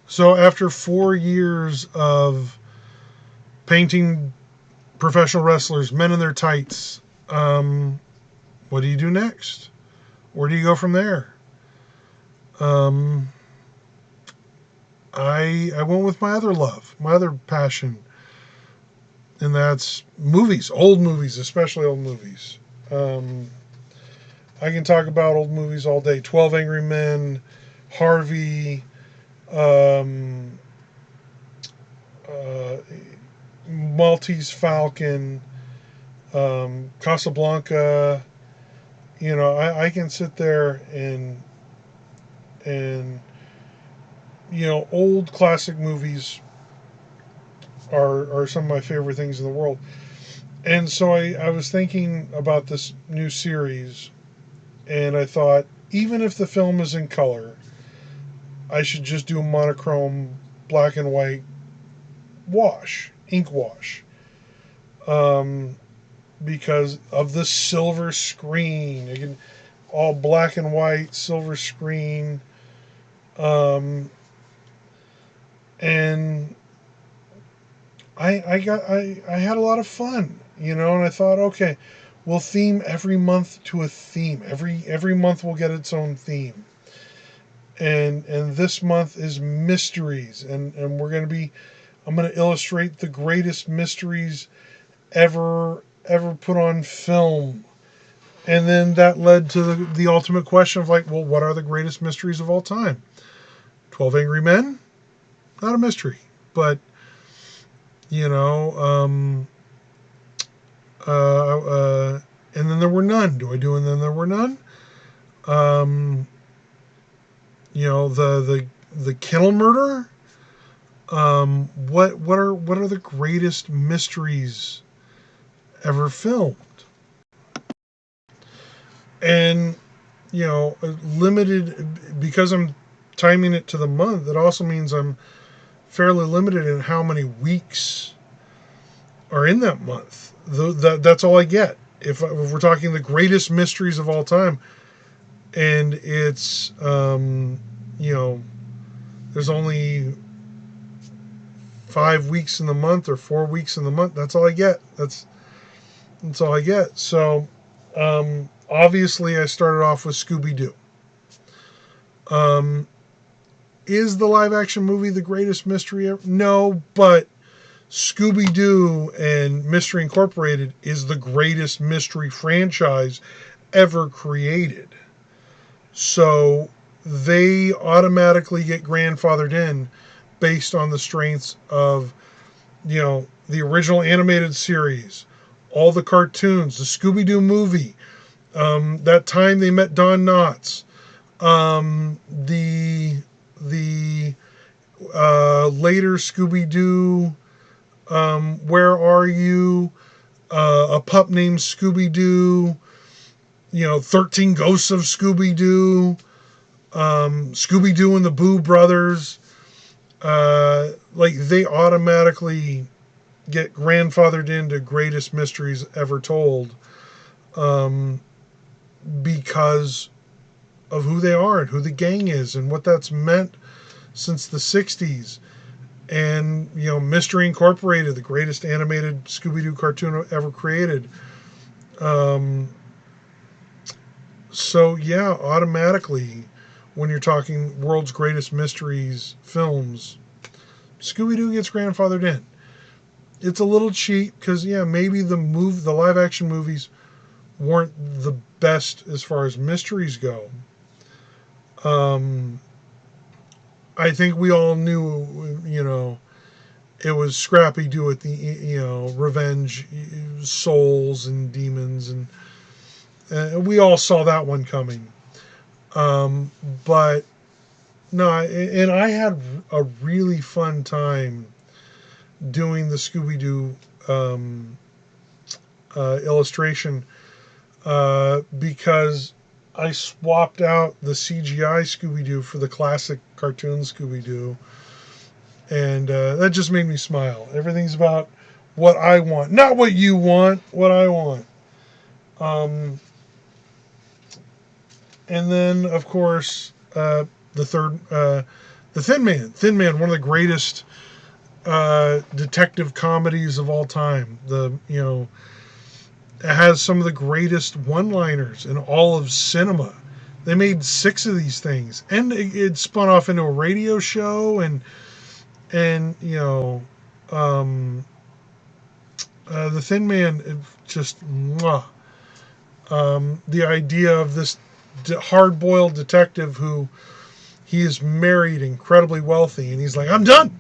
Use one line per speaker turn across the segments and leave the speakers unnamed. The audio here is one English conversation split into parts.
So after 4 years of painting professional wrestlers, men in their tights, what do you do next? Where do you go from there? Um, I went with my other love, my other passion, and that's movies, old movies, especially old movies. Um, I can talk about old movies all day. 12 Angry Men, Harvey, um, uh, Maltese Falcon, Casablanca. You know, I can sit there and old classic movies are some of my favorite things in the world. And so I was thinking about this new series, and I thought, even if the film is in color, I should just do a monochrome black and white ink wash. Um, because of the silver screen. Again, all black and white, silver screen. Um, and I had a lot of fun, and I thought, okay, we'll theme every month to a theme. Every month will get its own theme. And this month is mysteries, and I'm gonna illustrate the greatest mysteries ever put on film. And then that led to the ultimate question of, like, well, what are the greatest mysteries of all time? 12 Angry Men? Not a mystery. But, you know, and then there were none. Do I do and then there were none? Um, the kennel murder? What are the greatest mysteries ever filmed? And, limited, because I'm timing it to the month, it also means I'm fairly limited in how many weeks are in that month. That's all I get. If we're talking the greatest mysteries of all time, and it's there's only 5 weeks in the month or 4 weeks in the month. That's all I get. That's all I get. So obviously, I started off with Scooby Doo. Um, is the live action movie the greatest mystery ever? No, but Scooby Doo and Mystery Incorporated is the greatest mystery franchise ever created. So they automatically get grandfathered in based on the strengths of, the original animated series, all the cartoons, the Scooby Doo movie, that time they met Don Knotts, the later Scooby Doo, Where Are You? A Pup Named Scooby Doo, 13 Ghosts of Scooby Doo, Scooby Doo and the Boo Brothers. Like, they automatically get grandfathered into greatest mysteries ever told, um, because of who they are and who the gang is and what that's meant since the 60s. And, Mystery Incorporated, the greatest animated Scooby Doo cartoon ever created. Um, so, yeah, automatically, when you're talking world's greatest mysteries films, Scooby Doo gets grandfathered in. It's a little cheap because, yeah, maybe the live action movies weren't the best as far as mysteries go. Um, I think we all knew, it was Scrappy Doo at the, revenge, souls and demons, and we all saw that one coming. Um, but no, and I had a really fun time doing the Scooby Doo illustration, because I swapped out the CGI Scooby Doo for the classic cartoon Scooby Doo, and that just made me smile. Everything's about what I want, not what you want, what I want. Um, and then, of course, The third, the Thin Man. Thin Man, one of the greatest detective comedies of all time. It has some of the greatest one-liners in all of cinema. They made 6 of these things, and it spun off into a radio show, and um, the Thin Man, just mwah. The idea of this hard-boiled detective who he is married, incredibly wealthy, and he's like, I'm done.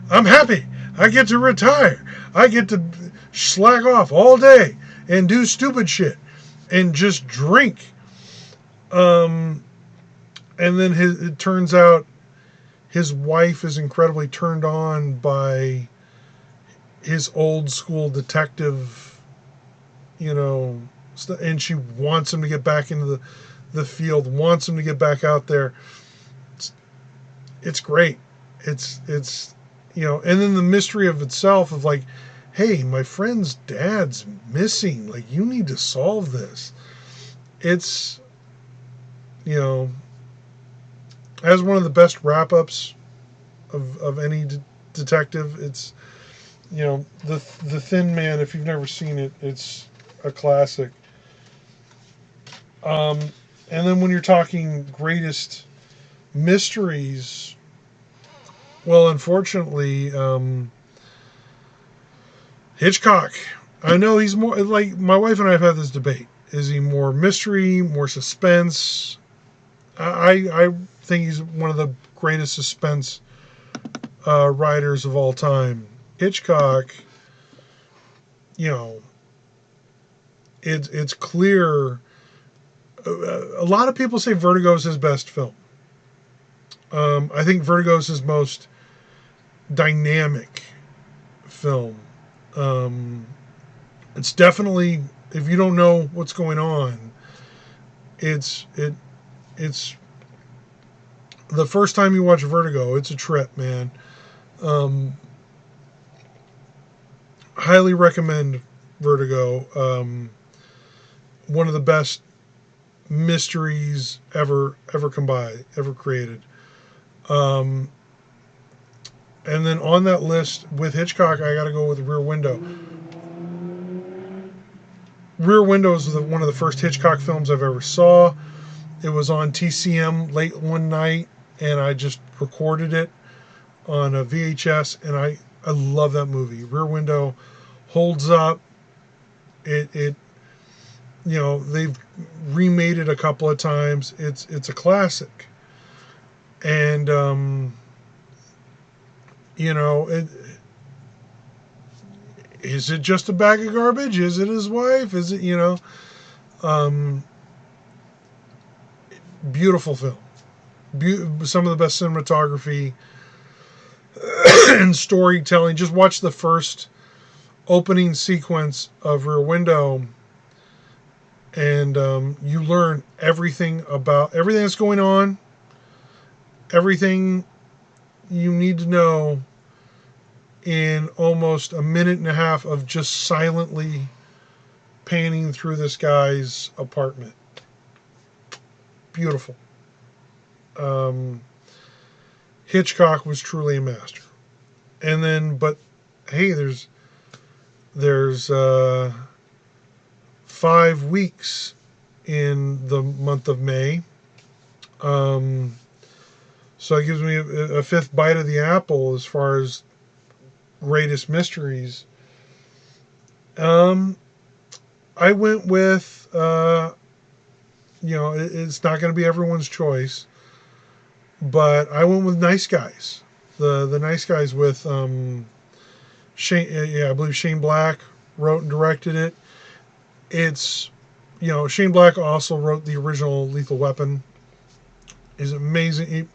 I'm happy. I get to retire. I get to slack off all day and do stupid shit and just drink. And then it turns out his wife is incredibly turned on by his old school detective, and she wants him to get back into the field, wants him to get back out there. It's great. It's and then the mystery of itself of like, hey, my friend's dad's missing. Like, you need to solve this. It's as one of the best wrap ups of any detective. It's the Thin Man. If you've never seen it, it's a classic. Um, and then when you're talking greatest mysteries, well, unfortunately, Hitchcock. I know he's more like, my wife and I have had this debate. Is he more mystery, more suspense? I think he's one of the greatest suspense writers of all time. Hitchcock, you know, it's clear. A lot of people say Vertigo is his best film. I think Vertigo is his most dynamic film. Um, it's definitely, if you don't know what's going on, it's the first time you watch Vertigo, it's a trip, man. Um, Highly recommend Vertigo. One of the best mysteries ever come by, ever created. Um, and then on that list with Hitchcock, I got to go with Rear Window. Rear Window is one of the first Hitchcock films I've ever saw. It was on TCM late one night, and I just recorded it on a VHS, and I love that movie. Rear Window holds up. It they've remade it a couple of times. It's a classic, and is it just a bag of garbage? Is it his wife? Is it um, beautiful film. Some of the best cinematography and storytelling. Just watch the first opening sequence of Rear Window, and you learn everything that's going on, everything you need to know in almost a minute and a half of just silently panning through this guy's apartment. Beautiful. Um, Hitchcock was truly a master. And then, but hey, there's 5 weeks in the month of May. So it gives me a fifth bite of the apple as far as greatest mysteries. I went with, it's not going to be everyone's choice, but I went with Nice Guys. The Nice Guys with Shane. Yeah, I believe Shane Black wrote and directed it. It's, Shane Black also wrote the original Lethal Weapon. Is amazing.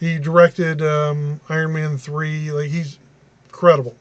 He directed Iron Man 3. Like, he's incredible.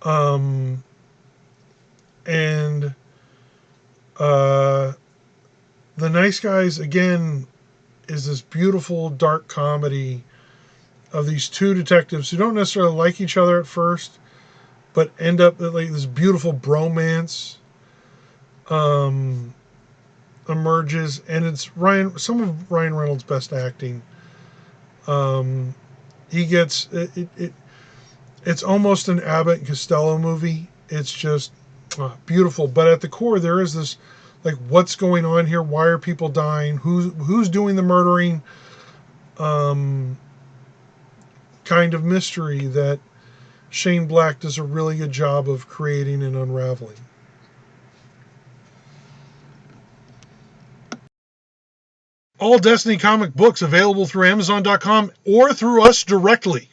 And The Nice Guys, again, is this beautiful dark comedy of these two detectives who don't necessarily like each other at first, but end up like this beautiful bromance emerges, and it's some of Ryan Reynolds' best acting He gets it's almost an Abbott and Costello movie. It's just beautiful. But at the core, there is this like, what's going on here? Why are people dying? Who's doing the murdering? Kind of mystery that Shane Black does a really good job of creating and unraveling. All Destiny comic books available through Amazon.com or through us directly.